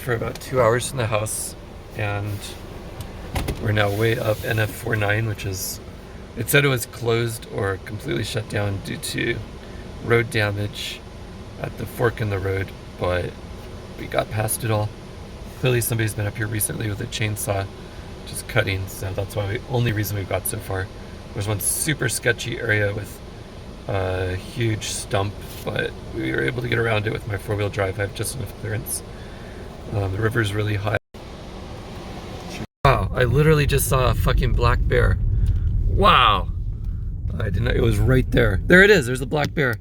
for about 2 hours from the house, and we're now way up NF49, which is, it said it was closed or completely shut down due to road damage at the fork in the road, but we got past it all. Clearly somebody's been up here recently with a chainsaw just cutting, so that's why only reason we've got so far. There's one super sketchy area with a huge stump, but we were able to get around it with my 4-wheel drive. I have just enough clearance. The river's really high. Wow, I literally just saw a fucking black bear. Wow! I didn't know, it was right there. There it is, there's a black bear.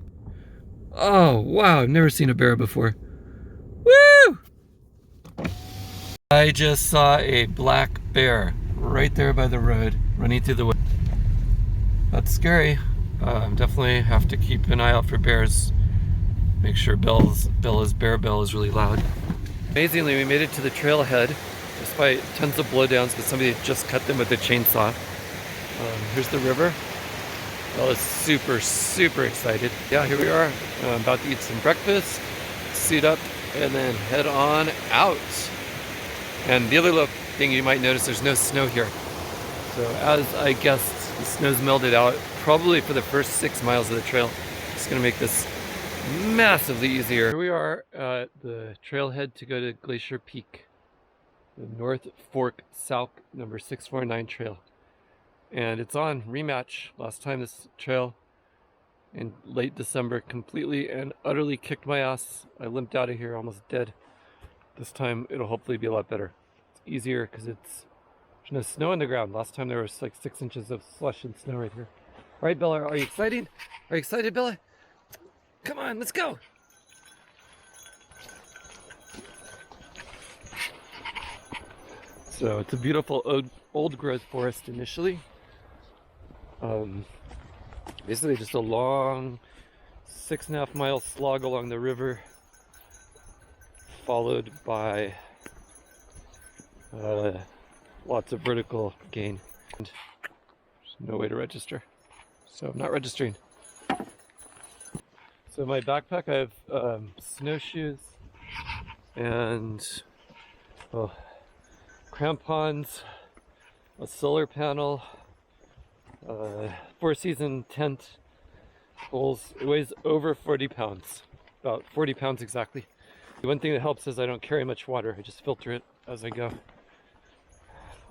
Oh, wow, I've never seen a bear before. Woo! I just saw a black bear right there by the road, running through the woods. That's scary. Definitely have to keep an eye out for bears. Make sure Bella's bear bell is really loud. Amazingly, we made it to the trailhead despite tons of blowdowns because somebody had just cut them with a chainsaw. Here's the river. Bella's super excited. Yeah, here we are. I'm about to eat some breakfast, suit up, and then head on out. And the other little thing you might notice, there's no snow here. So as I guessed, the snow's melted out, probably for the first 6 miles of the trail. It's gonna make this massively easier. Here we are at the trailhead to go to Glacier Peak, the North Fork South number 649 trail. And it's on rematch. Last time this trail in late December completely and utterly kicked my ass. I limped out of here almost dead. This time it'll hopefully be a lot better. It's easier because there's no snow on the ground. Last time there was like 6 inches of slush and snow right here. All right, Bella, are you excited? Are you excited, Bella? Come on, let's go. So it's a beautiful old growth forest initially. Basically just a long 6.5 mile slog along the river, followed by lots of vertical gain. And there's no way to register, so I'm not registering. So in my backpack I have snowshoes and crampons, a solar panel, 4-season tent, poles. It weighs over 40 pounds, about 40 pounds exactly. The one thing that helps is I don't carry much water. I just filter it as I go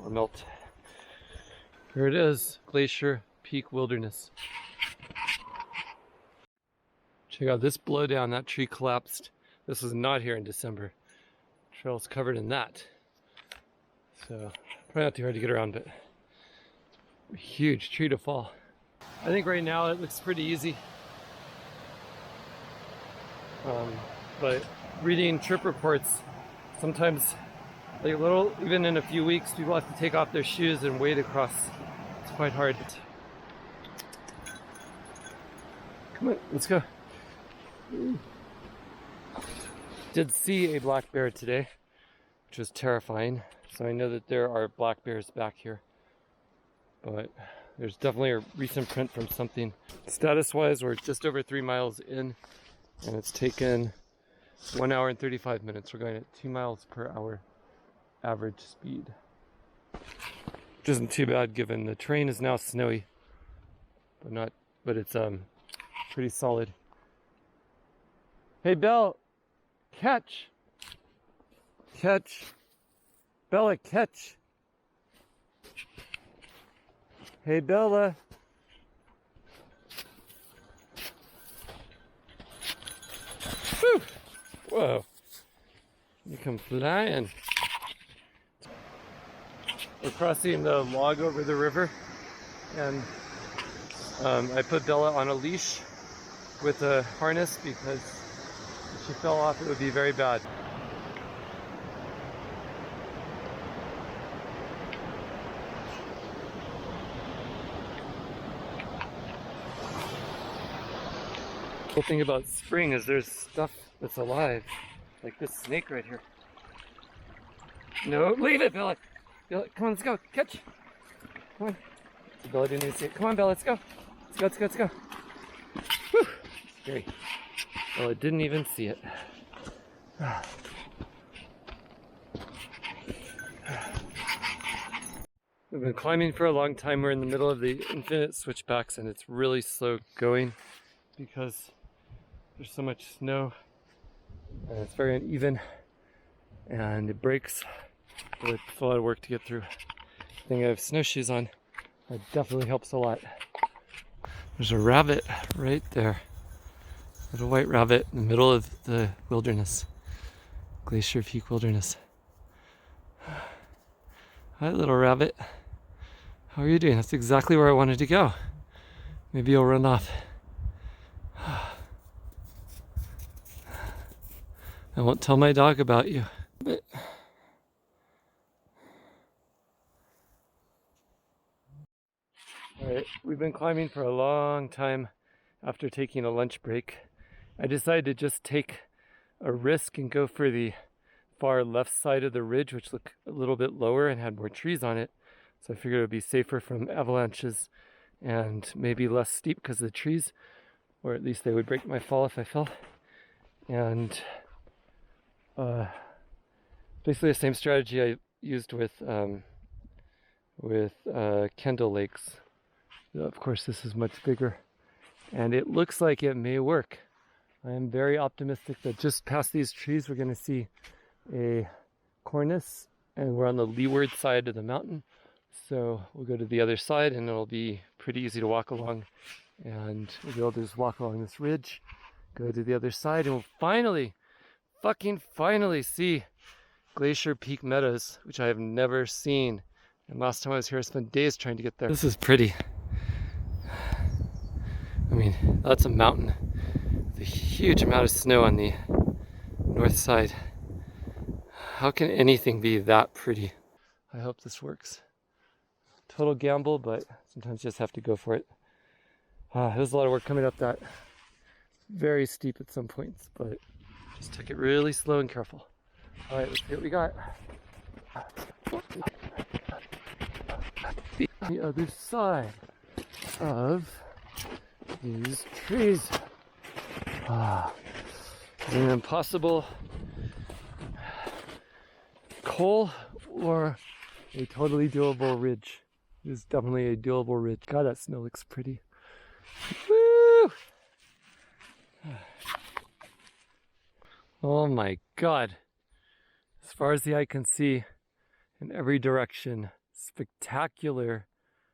or melt. Here it is, Glacier Peak Wilderness. Check out this blowdown. That tree collapsed. This was not here in December. Trail's covered in that. So probably not too hard to get around, but a huge tree to fall. I think right now it looks pretty easy. But reading trip reports, sometimes like even in a few weeks, people have to take off their shoes and wade across. It's quite hard. Come on, let's go. Did see a black bear today, which was terrifying. So I know that there are black bears back here, but there's definitely a recent print from something. Status wise, we're just over 3 miles in, and it's taken 1 hour and 35 minutes. We're going at 2 miles per hour average speed, which isn't too bad given the terrain is now snowy, but it's pretty solid. Hey Belle, catch! Bella, catch! Hey Bella! Whew. Whoa! You come flying. We're crossing the log over the river, and I put Bella on a leash with a harness because if she fell off it would be very bad. The cool thing about spring is there's stuff that's alive, like this snake right here. No, leave it, Bella! Bella, come on, let's go, catch! Come on. Bella didn't even see it. Come on, Bella, let's go! Let's go! Whew! Scary. Bella didn't even see it. We've been climbing for a long time. We're in the middle of the infinite switchbacks and it's really slow going because there's so much snow and it's very uneven and it breaks. So it's a lot of work to get through. I think I have snowshoes on. That definitely helps a lot. There's a rabbit right there. Little white rabbit in the middle of the wilderness. Glacier Peak Wilderness. Hi little rabbit. How are you doing? That's exactly where I wanted to go. Maybe you'll run off. I won't tell my dog about you. But all right, we've been climbing for a long time after taking a lunch break. I decided to just take a risk and go for the far left side of the ridge, which looked a little bit lower and had more trees on it. So I figured it would be safer from avalanches and maybe less steep because of the trees, or at least they would break my fall if I fell. And basically the same strategy I used with Kendall Lakes. Of course, this is much bigger, and it looks like it may work. I am very optimistic that just past these trees we're going to see a cornice, and we're on the leeward side of the mountain. So we'll go to the other side and it'll be pretty easy to walk along, and we'll be able to just walk along this ridge, go to the other side, and we'll finally see Glacier Peak Meadows, which I have never seen. And last time I was here I spent days trying to get there. This is pretty. I mean, that's a mountain with a huge amount of snow on the north side. How can anything be that pretty? I hope this works. Total gamble, but sometimes you just have to go for it. It was a lot of work coming up that. Very steep at some points, but just took it really slow and careful. All right, let's see what we got. The other side of these trees. Is it an impossible goal or a totally doable ridge? It is definitely a doable ridge. God, that snow looks pretty. Woo! Oh my God. As far as the eye can see, in every direction, spectacular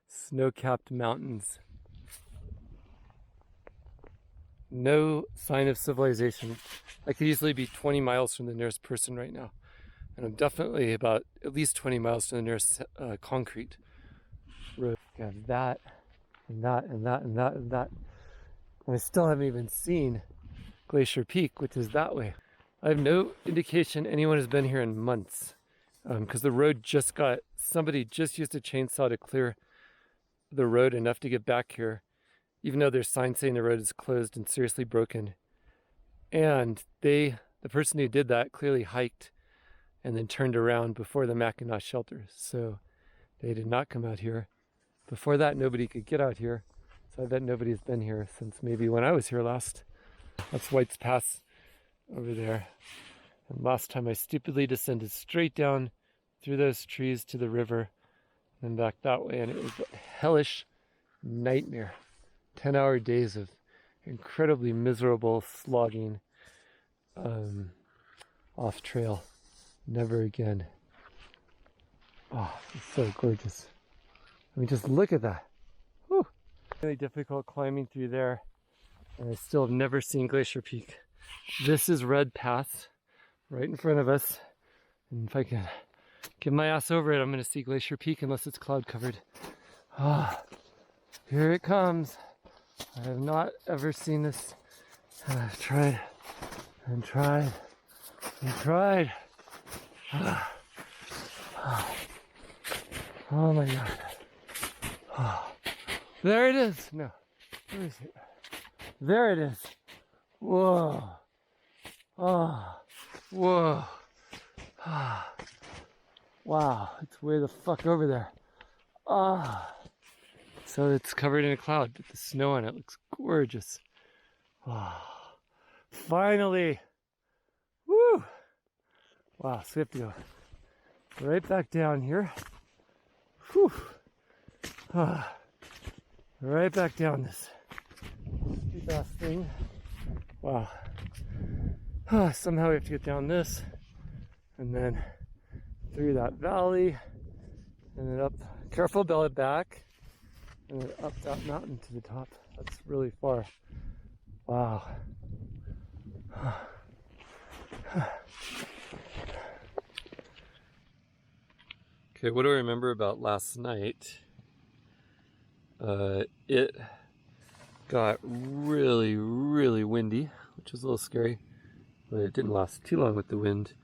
snow-capped mountains. No sign of civilization. I could easily be 20 miles from the nearest person right now. And I'm definitely about at least 20 miles from the nearest concrete road. You have that, and that, and that, and that, and that. And I still haven't even seen Glacier Peak, which is that way. I have no indication anyone has been here in months, because the road just somebody just used a chainsaw to clear the road enough to get back here, even though there's signs saying the road is closed and seriously broken. And the person who did that clearly hiked and then turned around before the Mackinac shelter. So they did not come out here. Before that, nobody could get out here. So I bet nobody's been here since maybe when I was here last. That's White's Pass over there. And last time I stupidly descended straight down through those trees to the river and back that way. And it was a hellish nightmare. 10-hour days of incredibly miserable slogging off trail. Never again. Oh, it's so gorgeous. I mean, just look at that. Whew. Really difficult climbing through there. And I still have never seen Glacier Peak. This is Red Pass right in front of us. And if I can get my ass over it, I'm going to see Glacier Peak unless it's cloud covered. Ah, here it comes. I have not ever seen this. And I've tried and tried and tried. Oh my God. There it is. No. Where is it? There it is. Whoa. Oh. Whoa. Wow. It's way the fuck over there. So it's covered in a cloud, but the snow on it looks gorgeous. Finally. Woo. Wow. So we have to go right back down here. Whew. Right back down this steep ass thing. Wow. Somehow we have to get down this and then through that valley and then up, careful belly back, and then up that mountain to the top. That's really far. Wow. Okay, what do I remember about last night? It got really, really windy, which was a little scary, but it didn't last too long with the wind.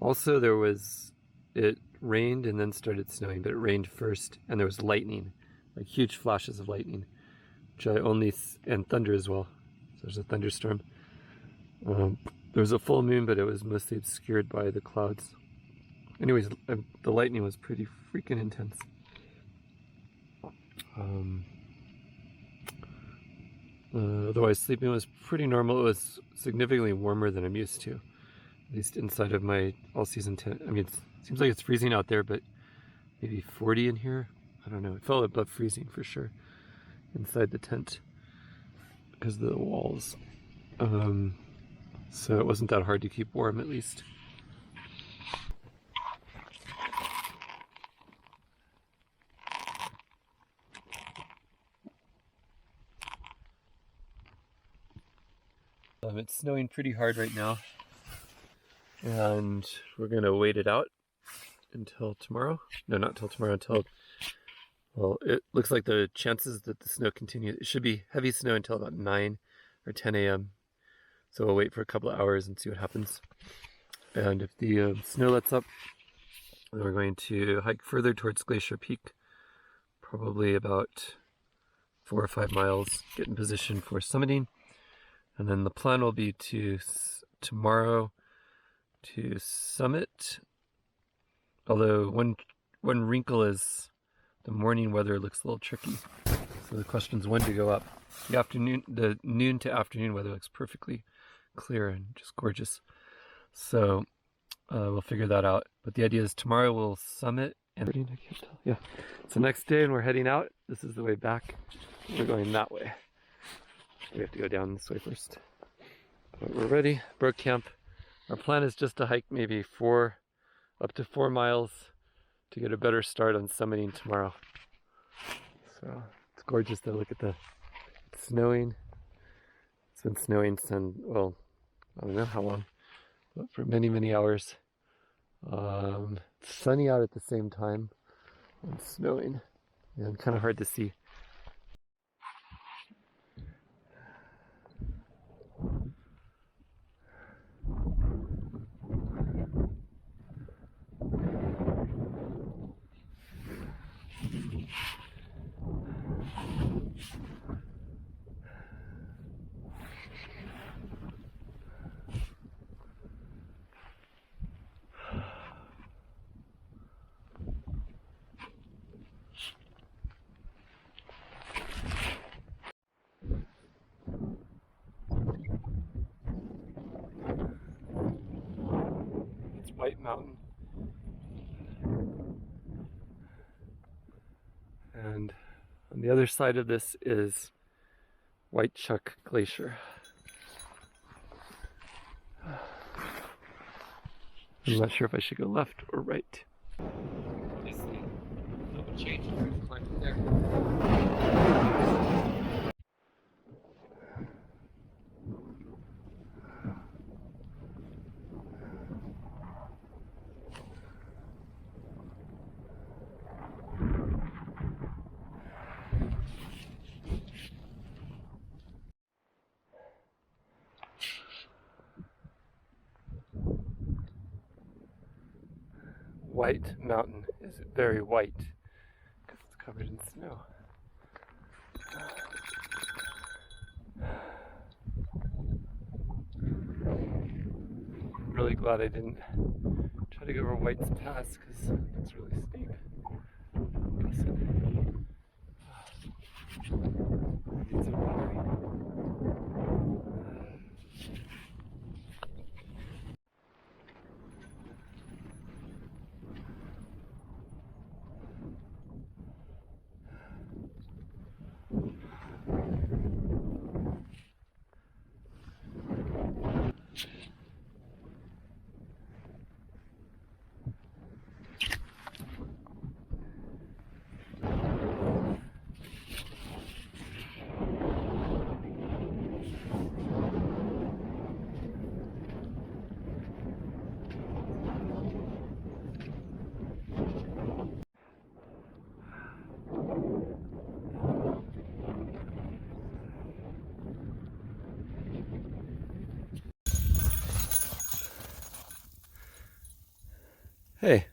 Also, it rained and then started snowing, but it rained first, and there was lightning, like huge flashes of lightning, which and thunder as well. So there's a thunderstorm. There was a full moon, but it was mostly obscured by the clouds. Anyways, the lightning was pretty freaking intense. Otherwise, sleeping was pretty normal. It was significantly warmer than I'm used to, at least inside of my all-season tent. I mean, it seems like it's freezing out there, but maybe 40 in here. I don't know. It felt above freezing for sure inside the tent because of the walls. So it wasn't that hard to keep warm, at least. It's snowing pretty hard right now, and we're gonna wait it out until tomorrow. No, not till tomorrow, until, well, it looks like the chances that the snow continues, it should be heavy snow until about 9 or 10 a.m. So we'll wait for a couple of hours and see what happens. And if the snow lets up, then we're going to hike further towards Glacier Peak, probably about 4 or 5 miles, get in position for summiting. And then the plan will be to tomorrow to summit. Although one wrinkle is the morning weather looks a little tricky. So the question is when to go up. The noon to afternoon weather looks perfectly clear and just gorgeous. So we'll figure that out. But the idea is tomorrow we'll summit. And I can't tell. Yeah. So next day when we're heading out, this is the way back. We're going that way. We have to go down this way first. But we're ready. Broke camp. Our plan is just to hike maybe up to 4 miles to get a better start on summiting tomorrow. So it's gorgeous though. Look at it's snowing. It's been snowing since, well, I don't know how long, but for many, many hours. It's sunny out at the same time and snowing. And kind of hard to see. White Mountain, and on the other side of this is White Chuck Glacier. I'm not sure if I should go left or right. Obviously, no change. Climb there. White Mountain is very white because it's covered in snow. I'm really glad I didn't try to go over White's Pass because it's really steep. Needs some watering. Hey.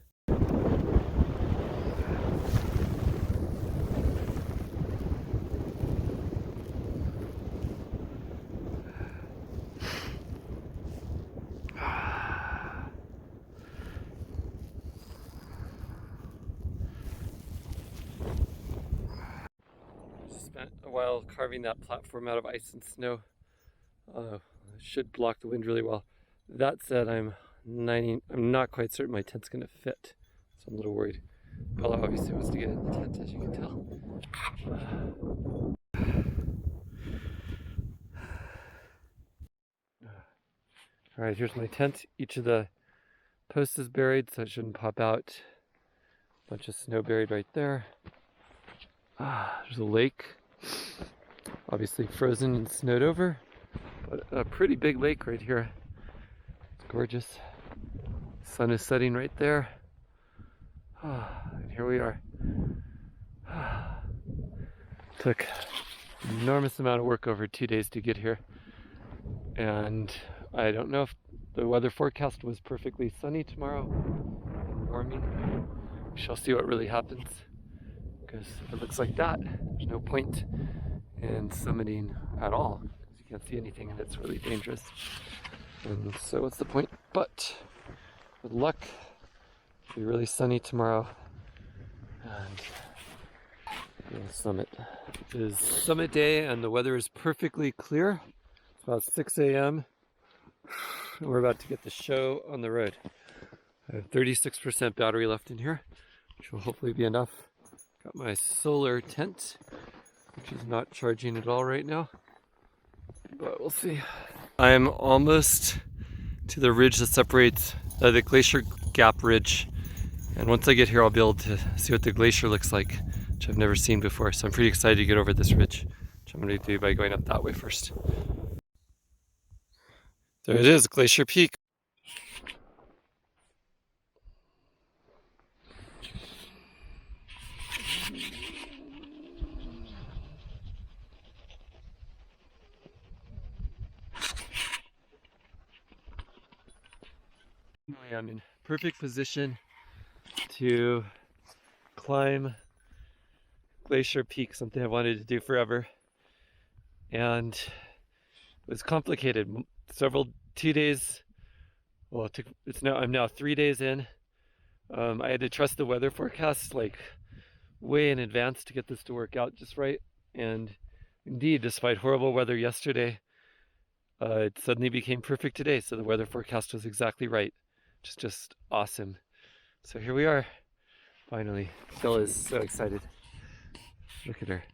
Spent a while carving that platform out of ice and snow. Should block the wind really well. That said, I'm not quite certain my tent's gonna fit, so I'm a little worried. Bella obviously wants to get in the tent, as you can tell. All right, here's my tent. Each of the posts is buried, so it shouldn't pop out. Bunch of snow buried right there. There's a lake, obviously frozen and snowed over, but a pretty big lake right here. It's gorgeous. Sun is setting right there. And here we are. Took an enormous amount of work over 2 days to get here. And I don't know if the weather forecast was perfectly sunny tomorrow and warming. We shall see what really happens. Because if it looks like that, there's no point in summiting at all. Because you can't see anything and it's really dangerous. And so what's the point? But with luck, it'll be really sunny tomorrow. And we'll summit. It is summit day and the weather is perfectly clear. It's about 6 a.m. and we're about to get the show on the road. I have 36% battery left in here, which will hopefully be enough. Got my solar tent, which is not charging at all right now, but we'll see. I'm almost to the ridge that separates the Glacier Gap Ridge, and once I get here I'll be able to see what the glacier looks like, which I've never seen before, so I'm pretty excited to get over this ridge, which I'm going to do by going up that way first. There it is, Glacier Peak. I'm in perfect position to climb Glacier Peak, something I wanted to do forever. And it was complicated. 2 days, well, I'm now 3 days in. I had to trust the weather forecast like way in advance to get this to work out just right. And indeed, despite horrible weather yesterday, it suddenly became perfect today. So the weather forecast was exactly right. Just awesome. So here we are, finally. Bella is so excited. Look at her.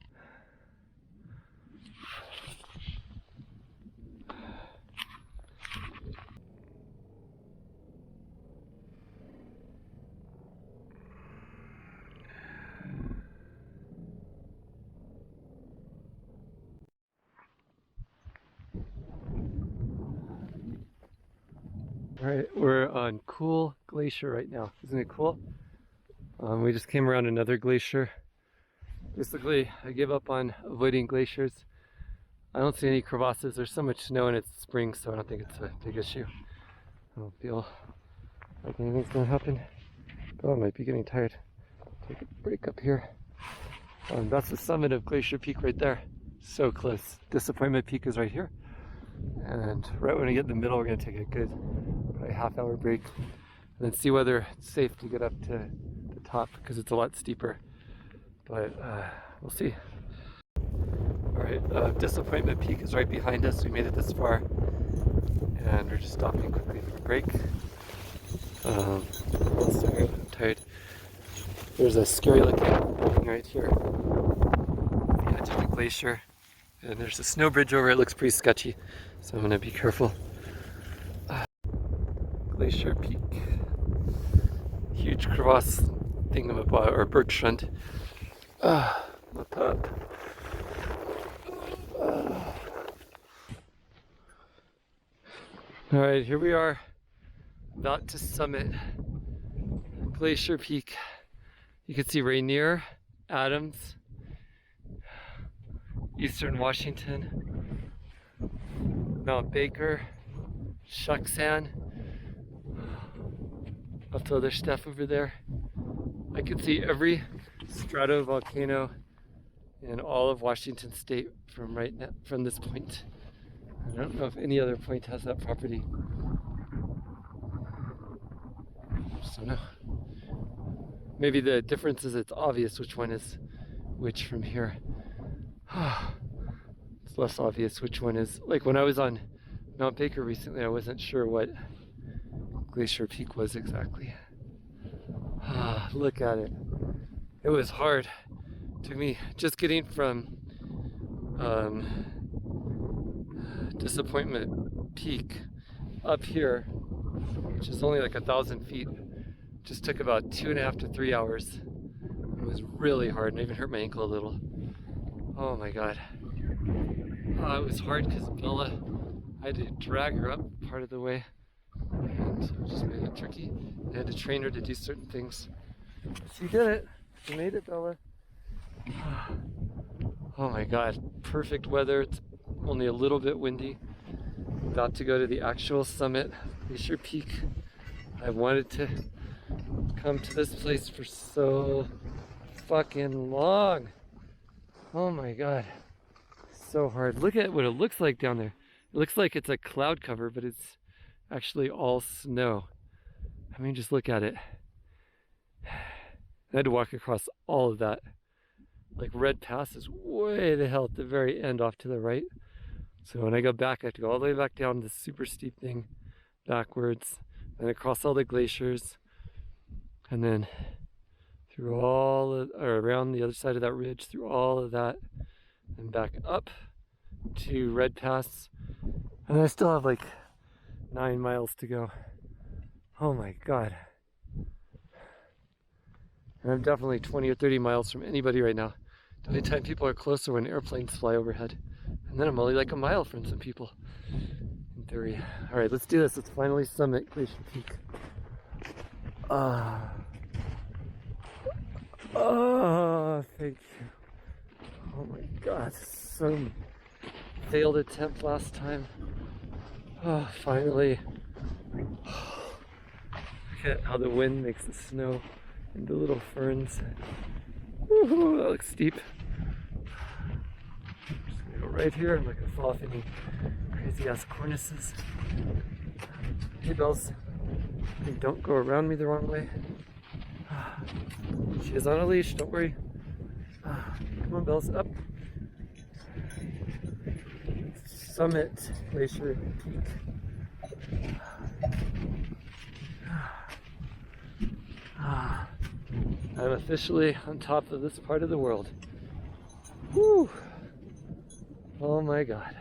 Alright, we're on Cool Glacier right now. Isn't it cool? We just came around another glacier. Basically, I gave up on avoiding glaciers. I don't see any crevasses. There's so much snow and it's spring, so I don't think it's a big issue. I don't feel like anything's gonna happen. Oh, I might be getting tired. Take a break up here. That's the summit of Glacier Peak right there. So close. Disappointment Peak is right here. And right when I get in the middle, we're gonna take a good probably half-hour break and then see whether it's safe to get up to the top because it's a lot steeper. But we'll see. All right, Disappointment Peak is right behind us. We made it this far, and we're just stopping quickly for a break. I'm tired. There's a scary looking building right here, the edge of the glacier, and there's a snow bridge over it. Looks pretty sketchy, so I'm gonna be careful. Glacier Peak, huge crevasse thingamabob or birch shunt. My pup. All right, here we are, about to summit Glacier Peak. You can see Rainier, Adams, Eastern Washington, Mount Baker, Shucksan, off to other stuff over there. I can see every stratovolcano in all of Washington State from right now, from this point. I don't know if any other point has that property. So no. Maybe the difference is it's obvious which one is which from here. It's less obvious which one is. Like when I was on Mount Baker recently, I wasn't sure what Glacier Peak was exactly. Look at it. It was hard to me just getting from Disappointment Peak up here, which is only like 1,000 feet. Just took about 2.5 to 3 hours. It was really hard, and I even hurt my ankle a little. Oh my god. It was hard because Bella, I had to drag her up part of the way, and it just made it tricky. I had to train her to do certain things. She did it. She made it, Bella. Oh my god. Perfect weather. It's only a little bit windy. About to go to the actual summit, Glacier Peak. I wanted to come to this place for so fucking long. Oh my god. So hard. Look at what it looks like down there. It looks like it's a cloud cover, but it's actually all snow. I mean, just look at it. I had to walk across all of that. Like Red Pass is way the hell at the very end off to the right. So when I go back, I have to go all the way back down this super steep thing backwards, and across all the glaciers, and then through all of, or around the other side of that ridge, through all of that, and back up to Red Pass. And I still have like 9 miles to go. Oh my god. And I'm definitely 20 or 30 miles from anybody right now. The only time people are closer when airplanes fly overhead. And then I'm only like a mile from some people, in theory. Alright, let's do this. Let's finally summit Glacier Peak. Thank you. Oh my god, some failed attempt last time. Finally. Look at how the wind makes the snow into little ferns. Woohoo, that looks steep. I'm just gonna go right here. I'm not gonna fall off any crazy ass cornices. Hey Bells, don't go around me the wrong way. She is on a leash, don't worry. Come on Bells, up. Summit Glacier Peak. I'm officially on top of this part of the world. Whew. Oh my god.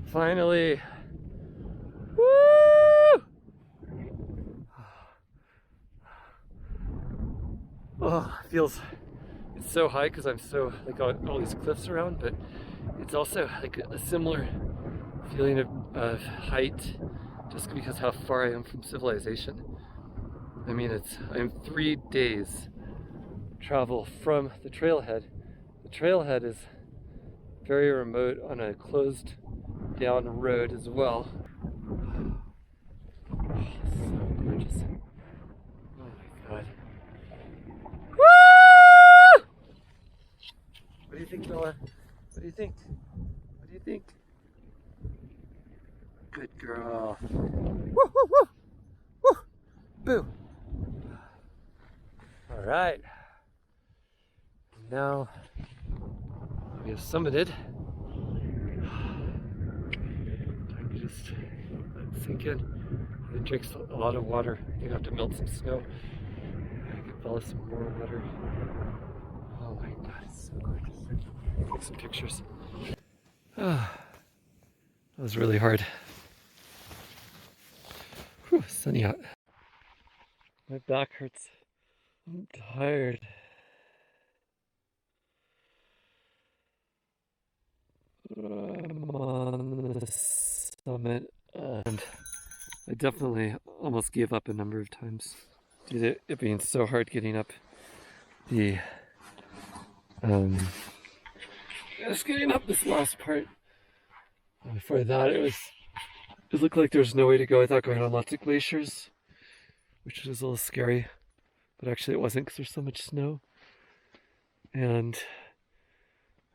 Finally. Woo! Oh, it feels, it's so high because I'm so, like all these cliffs around, but it's also like a similar feeling of height just because how far I am from civilization. I mean, I'm 3 days travel from the trailhead. The trailhead is very remote on a closed down road as well. Oh, so gorgeous. Oh my god. Woo! What do you think, Bella? What do you think? What do you think? Good girl. Woo, woo, woo! Woo! Boo! Alright, now we have summited. Time to just let it sink in. It drinks a lot of water. I think I have to melt some snow. Give Bella some more water. Oh my god, it's so gorgeous. Take some pictures. That was really hard. Whew, sunny out. My back hurts. I'm tired. I'm on the summit and I definitely almost gave up a number of times due to it being so hard getting up the just getting up this last part. Before that it looked like there was no way to go without going on lots of glaciers. which was a little scary, but actually it wasn't because there's so much snow. And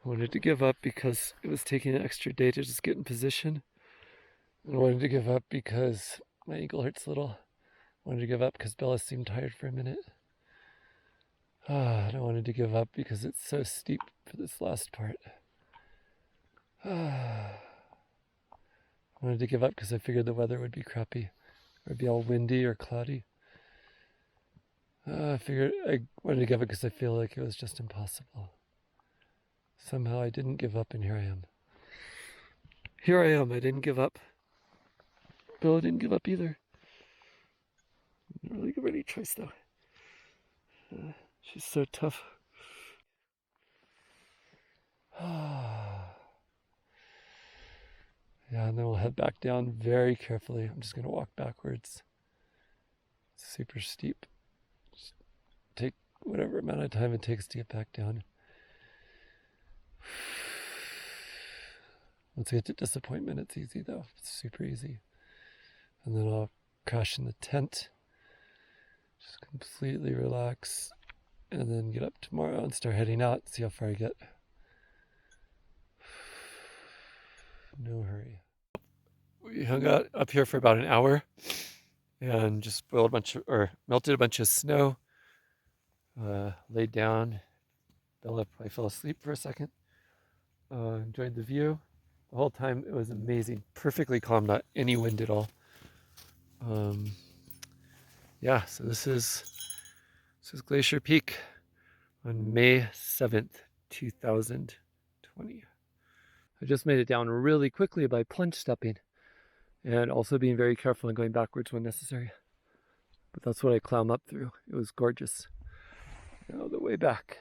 I wanted to give up because it was taking an extra day to just get in position. And I wanted to give up because my ankle hurts a little. I wanted to give up because Bella seemed tired for a minute. And I wanted to give up because it's so steep for this last part. I wanted to give up because I figured the weather would be crappy, or it'd be all windy or cloudy. I wanted to give up because I feel like it was just impossible. Somehow I didn't give up, and here I am. Here I am, I didn't give up. Bella didn't give up either. Not really give her any choice though. She's so tough. Yeah, and then we'll head back down very carefully. I'm just gonna walk backwards. It's super steep. Just take whatever amount of time it takes to get back down. Once I get to disappointment, it's easy though. It's super easy. And then I'll crash in the tent. Just completely relax. And then get up tomorrow and start heading out. See how far I get. No hurry. We hung out up here for about an hour and just melted a bunch of snow. Laid down. Bella probably fell asleep for a second. Enjoyed the view. The whole time it was amazing. Perfectly calm, not any wind at all. Yeah, so this is Glacier Peak on May 7th, 2020. I just made it down really quickly by plunge stepping and also being very careful and going backwards when necessary. But that's what I climbed up through. It was gorgeous. Now the way back.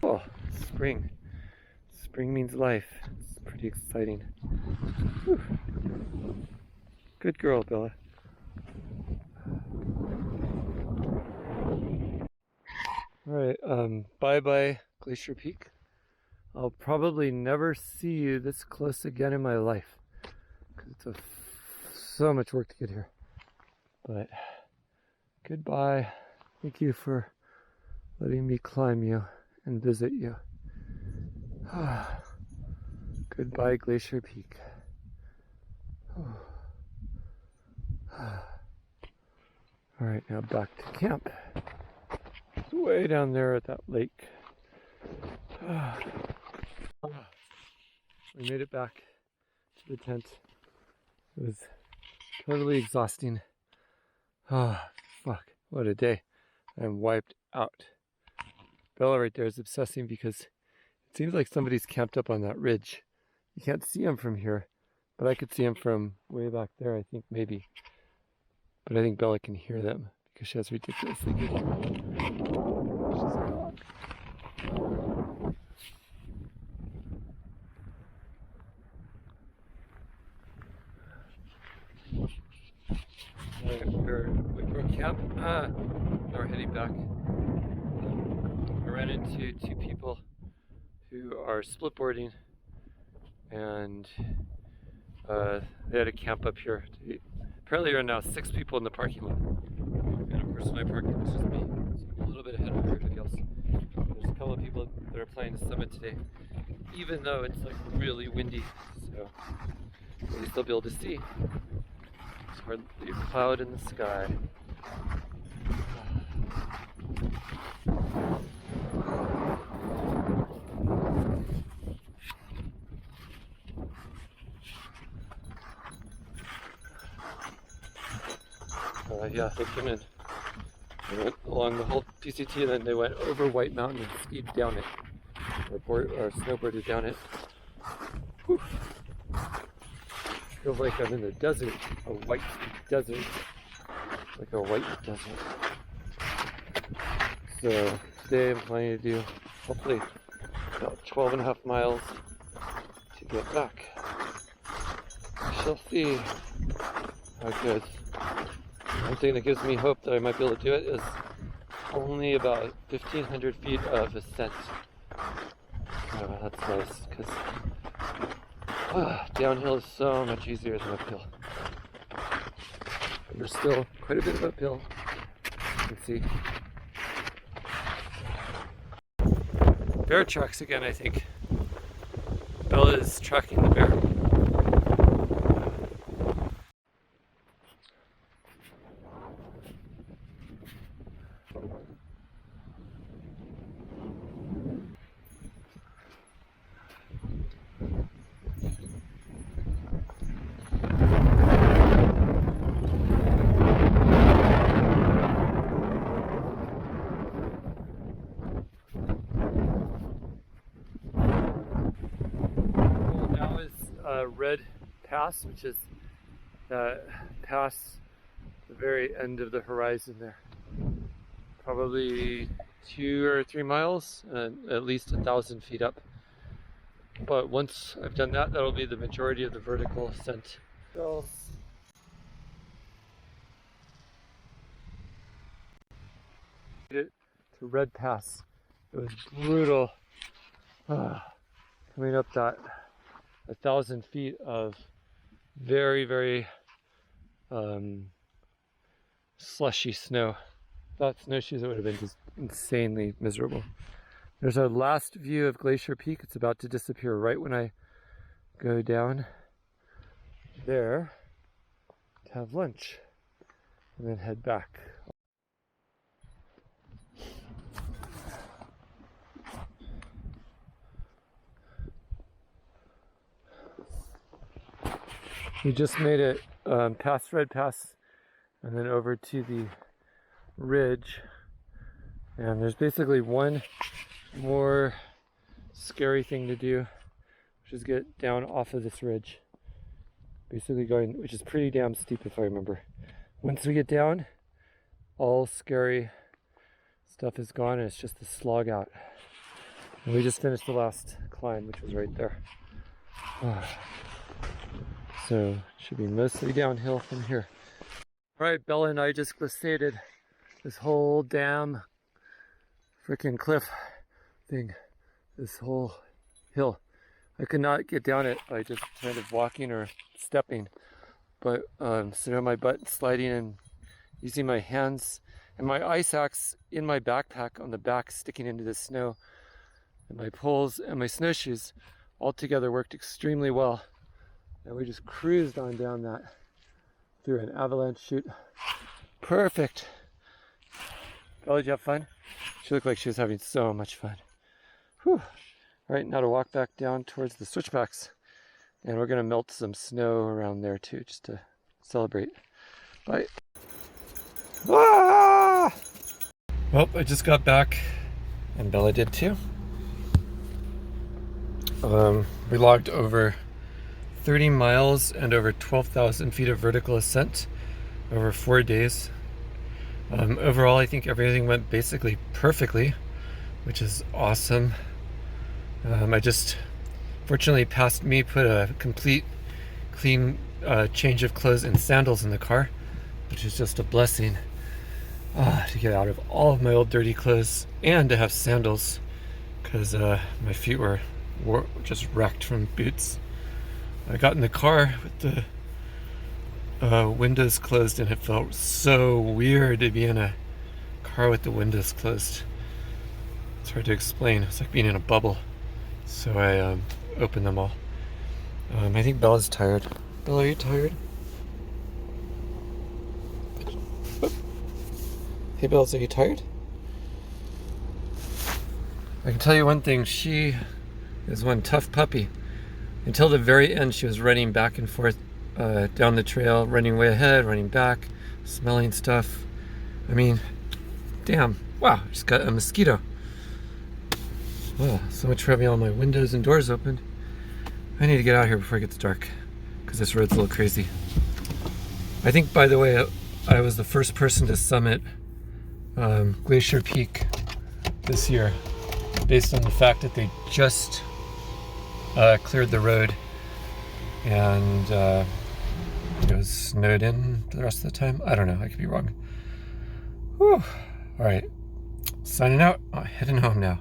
Oh, spring. Spring means life. It's pretty exciting. Whew. Good girl, Bella. Alright, bye-bye Glacier Peak. I'll probably never see you this close again in my life, because it's so much work to get here. But goodbye. Thank you for letting me climb you and visit you. Goodbye Glacier Peak. Alright, now back to camp. Way down there at that lake. We made it back to the tent. It was totally exhausting. Fuck, what a day. I'm wiped out. Bella right there is obsessing because it seems like somebody's camped up on that ridge. You can't see him from here, but I could see him from way back there, I think, maybe. But I think Bella can hear them because she has ridiculously good hearing. We're camp. Now we're heading back. I ran into two people who are splitboarding, and they had a camp up here. Apparently there are now 6 people in the parking lot. And of course when I parked, it was just me. So I'm a little bit ahead of everybody else. There's a couple of people that are playing the summit today, even though it's like really windy. So at least they'll be able to see. There's hardly a cloud in the sky. Yeah, they came in. They went along the whole PCT, and then they went over White Mountain and skied down it, or snowboarded down it. Whew. Feels like I'm in the desert, a white desert, like a white desert. So today I'm planning to do hopefully about 12.5 miles to get back. We shall see how it goes. One thing that gives me hope that I might be able to do it is only about 1,500 feet of ascent. So that's nice, because Downhill is so much easier than uphill. There's still quite a bit of uphill. You can see. Bear tracks again, I think. Bella is tracking the bear. Red Pass, which is past the very end of the horizon there. Probably 2 or 3 miles and at least 1,000 feet up. But once I've done that, that'll be the majority of the vertical ascent. So, to Red Pass. It was brutal. Coming up that 1,000 feet of very, very slushy snow. Without snowshoes, it would have been just insanely miserable. There's our last view of Glacier Peak. It's about to disappear right when I go down there to have lunch and then head back. We just made it past Red Pass and then over to the ridge, and there's basically one more scary thing to do, which is get down off of this ridge, basically going, which is pretty damn steep if I remember. Once we get down, all scary stuff is gone and it's just a slog out. And we just finished the last climb, which was right there. So it should be mostly downhill from here. All right, Bella and I just glaciered this whole damn freaking cliff thing, this whole hill. I could not get down it by just kind of walking or stepping, but sitting on my butt, sliding and using my hands and my ice axe in my backpack on the back, sticking into the snow, and my poles and my snowshoes all together worked extremely well. And we just cruised on down that through an avalanche chute. Perfect. Bella, did you have fun? She looked like she was having so much fun. Whew. All right, now to walk back down towards the switchbacks. And we're gonna melt some snow around there too, just to celebrate. Bye. Ah! Well, I just got back, and Bella did too. We logged over 30 miles and over 12,000 feet of vertical ascent over 4 days. Overall, I think everything went basically perfectly, which is awesome. I just, fortunately, past me put a complete clean change of clothes and sandals in the car, which is just a blessing to get out of all of my old dirty clothes and to have sandals, because my feet were just wrecked from boots. I got in the car with the windows closed, and it felt so weird to be in a car with the windows closed. It's hard to explain. It's like being in a bubble. So I opened them all. I think Bella's tired. Bella, are you tired? Hey Bells, are you tired? I can tell you one thing, she is one tough puppy. Until the very end, she was running back and forth down the trail, running way ahead, running back, smelling stuff. I mean, damn, wow, I just got a mosquito. Oh, so much for having all my windows and doors open. I need to get out here before it gets dark, because this road's a little crazy. I think, by the way, I was the first person to summit Glacier Peak this year, based on the fact that they just cleared the road and it was snowed in the rest of the time. I don't know, I could be wrong. Whew. All right, signing out, heading home now.